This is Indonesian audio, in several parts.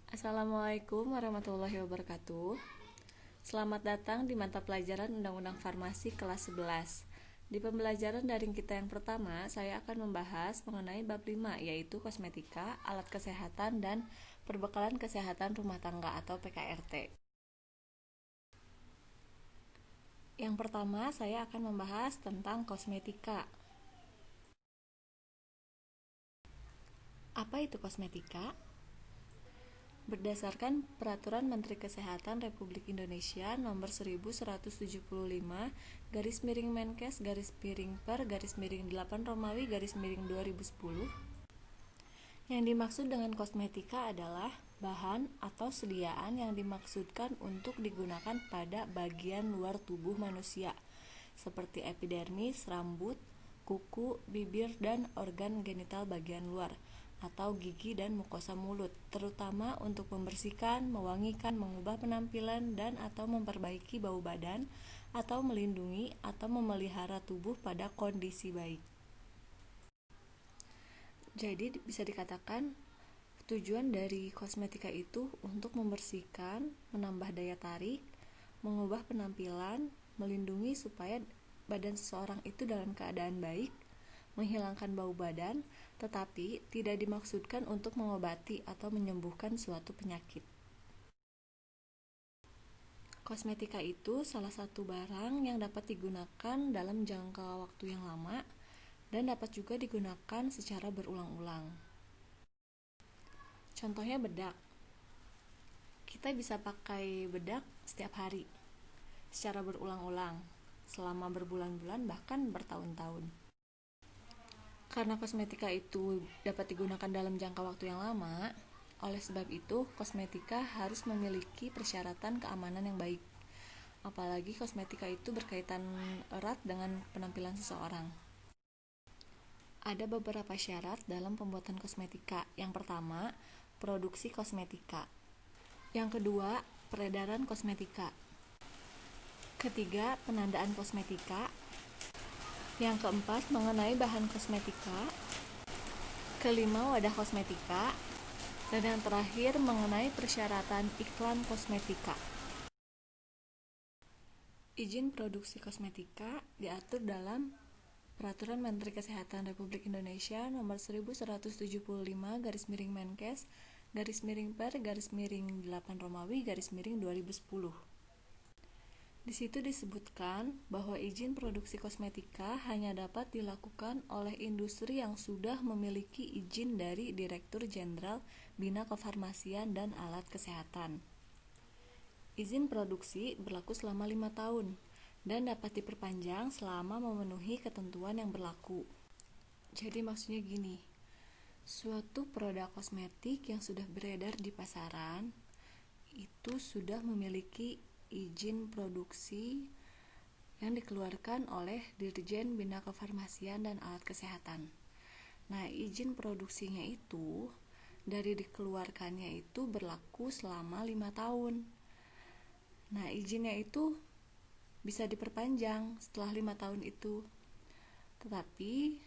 Assalamualaikum warahmatullahi wabarakatuh. Selamat datang di mata pelajaran Undang-Undang Farmasi kelas 11. Di pembelajaran daring kita yang pertama, saya akan membahas mengenai bab 5, yaitu kosmetika, alat kesehatan, dan perbekalan kesehatan rumah tangga atau PKRT. Yang pertama, saya akan membahas tentang kosmetika. Apa itu kosmetika? Berdasarkan Peraturan Menteri Kesehatan Republik Indonesia Nomor 1175 /Menkes/Per/8 Romawi/2010, yang dimaksud dengan kosmetika adalah bahan atau sediaan yang dimaksudkan untuk digunakan pada bagian luar tubuh manusia, seperti epidermis, rambut, kuku, bibir, dan organ genital bagian luar, atau gigi dan mukosa mulut, terutama untuk membersihkan, mewangikan, mengubah penampilan, dan atau memperbaiki bau badan, atau melindungi atau memelihara tubuh pada kondisi baik. Jadi bisa dikatakan tujuan dari kosmetika itu untuk membersihkan, menambah daya tarik, mengubah penampilan, melindungi supaya badan seseorang itu dalam keadaan baik, menghilangkan bau badan, tetapi tidak dimaksudkan untuk mengobati atau menyembuhkan suatu penyakit. Kosmetika itu salah satu barang yang dapat digunakan dalam jangka waktu yang lama dan dapat juga digunakan secara berulang-ulang. Contohnya bedak. Kita bisa pakai bedak setiap hari secara berulang-ulang selama berbulan-bulan bahkan bertahun-tahun. Karena kosmetika itu dapat digunakan dalam jangka waktu yang lama, oleh sebab itu kosmetika harus memiliki persyaratan keamanan yang baik. Apalagi kosmetika itu berkaitan erat dengan penampilan seseorang. Ada beberapa syarat dalam pembuatan kosmetika. Yang pertama, produksi kosmetika. Yang kedua, peredaran kosmetika. Ketiga, penandaan kosmetika. Yang keempat, mengenai bahan kosmetika. Kelima, wadah kosmetika. Dan yang terakhir, mengenai persyaratan iklan kosmetika. Izin produksi kosmetika diatur dalam Peraturan Menteri Kesehatan Republik Indonesia Nomor 1175/Menkes/Per/8 Romawi/2010. Di situ disebutkan bahwa izin produksi kosmetika hanya dapat dilakukan oleh industri yang sudah memiliki izin dari Direktur Jenderal Bina Kefarmasian dan Alat Kesehatan. Izin produksi berlaku selama 5 tahun dan dapat diperpanjang selama memenuhi ketentuan yang berlaku. Jadi maksudnya gini, suatu produk kosmetik yang sudah beredar di pasaran itu sudah memiliki izin produksi yang dikeluarkan oleh Dirjen Bina Kefarmasian dan Alat Kesehatan. Nah, izin produksinya itu dari dikeluarkannya itu berlaku selama 5 tahun. Nah, izinnya itu bisa diperpanjang setelah 5 tahun itu. Tetapi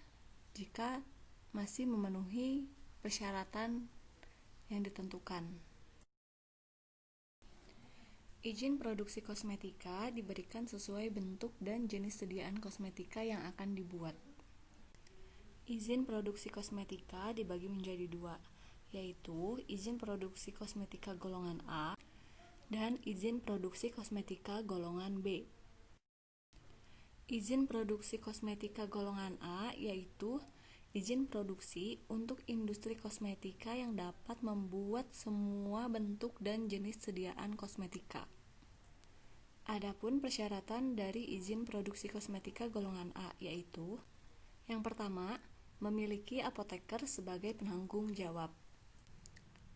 jika masih memenuhi persyaratan yang ditentukan. Izin produksi kosmetika diberikan sesuai bentuk dan jenis sediaan kosmetika yang akan dibuat. Izin produksi kosmetika dibagi menjadi 2, yaitu izin produksi kosmetika golongan A dan izin produksi kosmetika golongan B. Izin produksi kosmetika golongan A yaitu izin produksi untuk industri kosmetika yang dapat membuat semua bentuk dan jenis sediaan kosmetika. Adapun persyaratan dari izin produksi kosmetika golongan A yaitu: yang pertama, memiliki apoteker sebagai penanggung jawab.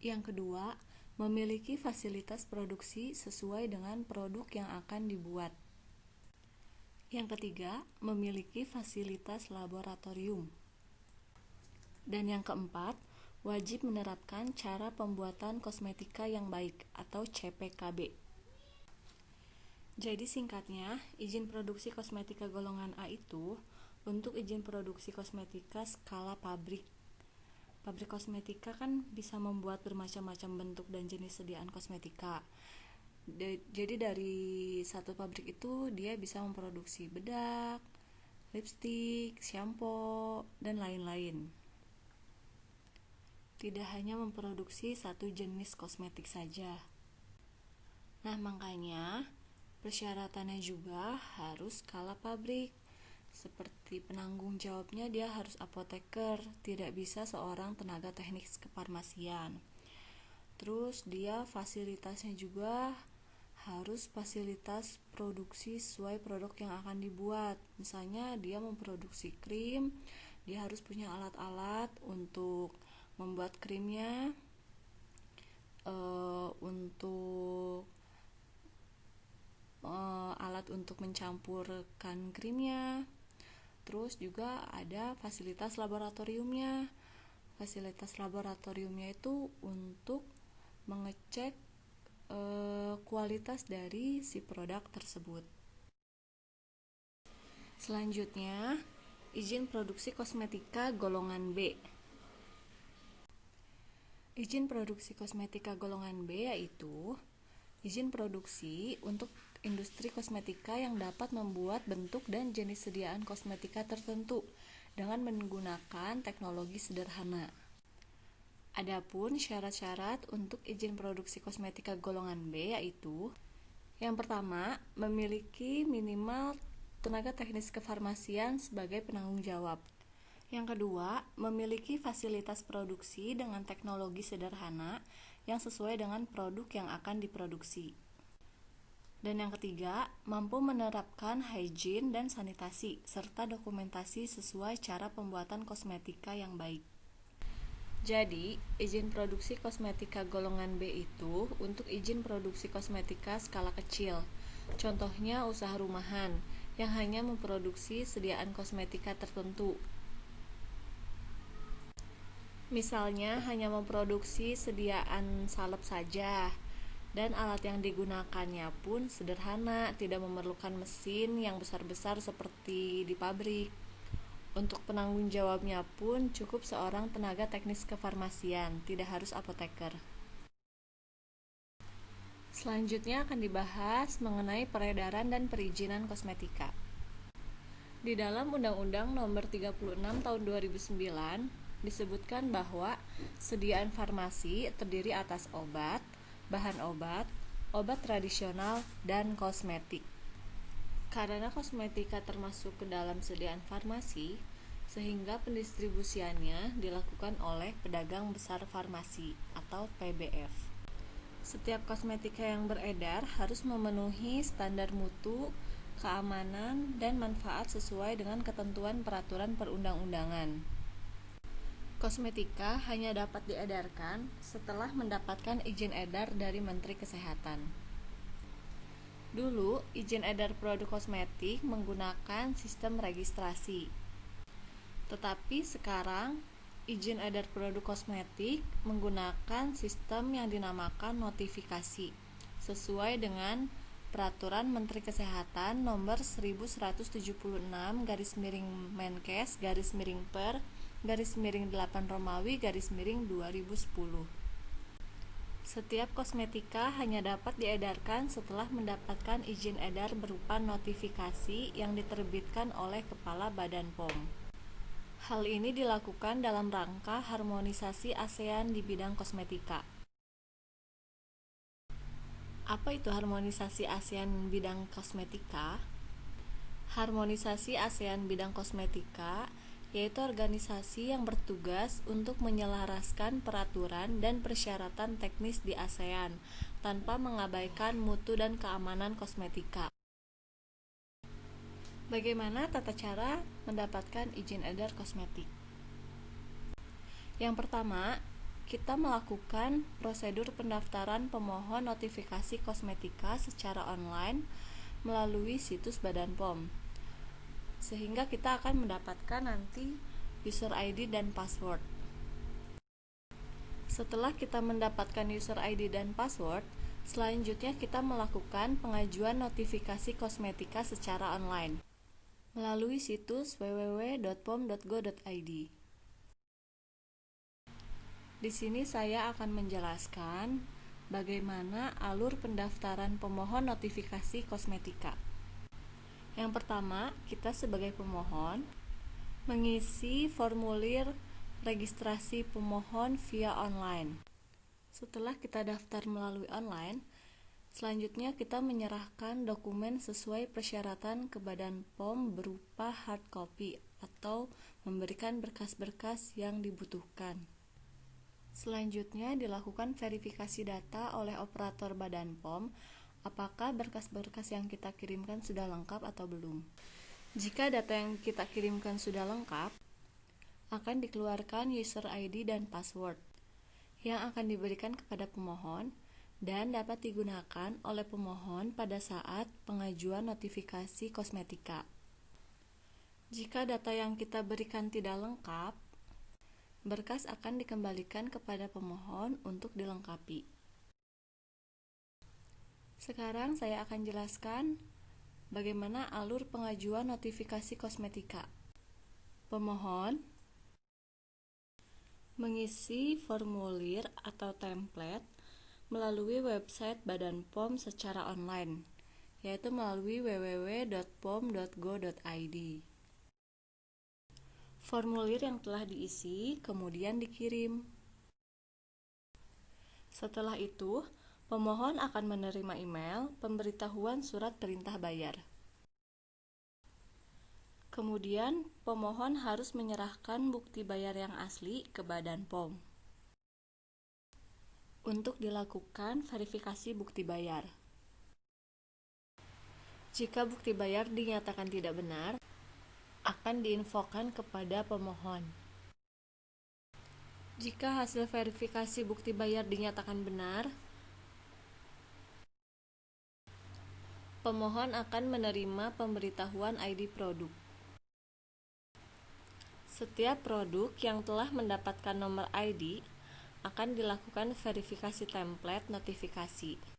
Yang kedua, memiliki fasilitas produksi sesuai dengan produk yang akan dibuat. Yang ketiga, memiliki fasilitas laboratorium. Dan yang keempat, wajib menerapkan cara pembuatan kosmetika yang baik atau CPKB. Jadi singkatnya, izin produksi kosmetika golongan A itu untuk izin produksi kosmetika skala pabrik. Pabrik kosmetika kan bisa membuat bermacam-macam bentuk dan jenis sediaan kosmetika. Jadi dari satu pabrik itu dia bisa memproduksi bedak, lipstik, shampoo, dan lain-lain. Tidak hanya memproduksi satu jenis kosmetik saja. Nah, makanya persyaratannya juga harus skala pabrik. Seperti penanggung jawabnya dia harus apoteker, tidak bisa seorang tenaga teknik kefarmasian. Terus dia fasilitasnya juga harus fasilitas produksi sesuai produk yang akan dibuat. Misalnya dia memproduksi krim, dia harus punya alat-alat untuk membuat krimnya, alat untuk mencampurkan krimnya. Terus juga ada fasilitas laboratoriumnya. Fasilitas laboratoriumnya itu untuk mengecek kualitas dari si produk tersebut. Selanjutnya, izin produksi kosmetika golongan B. Izin produksi kosmetika golongan B yaitu izin produksi untuk industri kosmetika yang dapat membuat bentuk dan jenis sediaan kosmetika tertentu dengan menggunakan teknologi sederhana. Adapun syarat-syarat untuk izin produksi kosmetika golongan B yaitu: yang pertama, memiliki minimal tenaga teknis kefarmasian sebagai penanggung jawab. Yang kedua, memiliki fasilitas produksi dengan teknologi sederhana yang sesuai dengan produk yang akan diproduksi. Dan yang ketiga, mampu menerapkan hygiene dan sanitasi serta dokumentasi sesuai cara pembuatan kosmetika yang baik. Jadi, izin produksi kosmetika golongan B itu untuk izin produksi kosmetika skala kecil. Contohnya usaha rumahan yang hanya memproduksi sediaan kosmetika tertentu. Misalnya hanya memproduksi sediaan salep saja. Dan alat yang digunakannya pun sederhana, tidak memerlukan mesin yang besar-besar seperti di pabrik. Untuk penanggung jawabnya pun cukup seorang tenaga teknis kefarmasian, tidak harus apoteker. Selanjutnya akan dibahas mengenai peredaran dan perizinan kosmetika. Di dalam Undang-Undang Nomor 36 Tahun 2009 disebutkan bahwa sediaan farmasi terdiri atas obat, bahan obat, obat tradisional, dan kosmetik. Karena kosmetika termasuk ke dalam sediaan farmasi, sehingga pendistribusiannya dilakukan oleh pedagang besar farmasi atau PBF. Setiap kosmetika yang beredar harus memenuhi standar mutu, keamanan, dan manfaat sesuai dengan ketentuan peraturan perundang-undangan. Kosmetika hanya dapat diedarkan setelah mendapatkan izin edar dari Menteri Kesehatan. Dulu, izin edar produk kosmetik menggunakan sistem registrasi. Tetapi sekarang, izin edar produk kosmetik menggunakan sistem yang dinamakan notifikasi, sesuai dengan Peraturan Menteri Kesehatan Nomor 1176/Menkes/Per/8 Romawi/2010. Setiap kosmetika hanya dapat diedarkan setelah mendapatkan izin edar berupa notifikasi yang diterbitkan oleh Kepala Badan POM. Hal ini dilakukan dalam rangka harmonisasi ASEAN di bidang kosmetika. Apa itu harmonisasi ASEAN bidang kosmetika? Harmonisasi ASEAN bidang kosmetika yaitu organisasi yang bertugas untuk menyelaraskan peraturan dan persyaratan teknis di ASEAN tanpa mengabaikan mutu dan keamanan kosmetika. Bagaimana tata cara mendapatkan izin edar kosmetik? Yang pertama, kita melakukan prosedur pendaftaran pemohon notifikasi kosmetika secara online melalui situs Badan POM. Sehingga kita akan mendapatkan nanti user ID dan password. Setelah kita mendapatkan user ID dan password, selanjutnya kita melakukan pengajuan notifikasi kosmetika secara online melalui situs www.pom.go.id. Di sini saya akan menjelaskan bagaimana alur pendaftaran pemohon notifikasi kosmetika. Yang pertama, kita sebagai pemohon mengisi formulir registrasi pemohon via online. Setelah kita daftar melalui online, selanjutnya kita menyerahkan dokumen sesuai persyaratan ke Badan POM berupa hard copy atau memberikan berkas-berkas yang dibutuhkan. Selanjutnya dilakukan verifikasi data oleh operator Badan POM apakah berkas-berkas yang kita kirimkan sudah lengkap atau belum. Jika data yang kita kirimkan sudah lengkap, akan dikeluarkan user ID dan password yang akan diberikan kepada pemohon dan dapat digunakan oleh pemohon pada saat pengajuan notifikasi kosmetika. Jika data yang kita berikan tidak lengkap, berkas akan dikembalikan kepada pemohon untuk dilengkapi. Sekarang saya akan jelaskan bagaimana alur pengajuan notifikasi kosmetika. Pemohon mengisi formulir atau template melalui website Badan POM secara online, yaitu melalui www.pom.go.id. Formulir yang telah diisi kemudian dikirim. Setelah itu, pemohon akan menerima email pemberitahuan surat perintah bayar. Kemudian, pemohon harus menyerahkan bukti bayar yang asli ke Badan POM untuk dilakukan verifikasi bukti bayar. Jika bukti bayar dinyatakan tidak benar, akan diinfokan kepada pemohon. Jika hasil verifikasi bukti bayar dinyatakan benar, pemohon akan menerima pemberitahuan ID produk. Setiap produk yang telah mendapatkan nomor ID akan dilakukan verifikasi template notifikasi.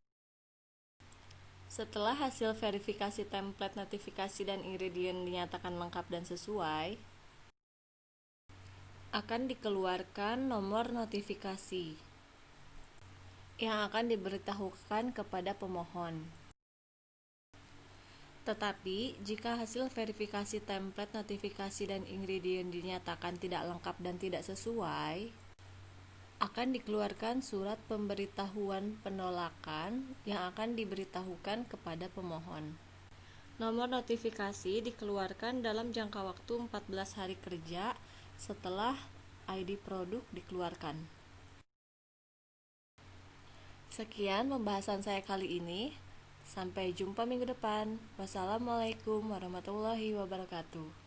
Setelah hasil verifikasi template notifikasi dan ingredient dinyatakan lengkap dan sesuai, akan dikeluarkan nomor notifikasi yang akan diberitahukan kepada pemohon. Tetapi, jika hasil verifikasi template notifikasi dan ingredient dinyatakan tidak lengkap dan tidak sesuai, akan dikeluarkan surat pemberitahuan penolakan yang akan diberitahukan kepada pemohon. Nomor notifikasi dikeluarkan dalam jangka waktu 14 hari kerja setelah ID produk dikeluarkan. Sekian pembahasan saya kali ini. Sampai jumpa minggu depan. Wassalamualaikum warahmatullahi wabarakatuh.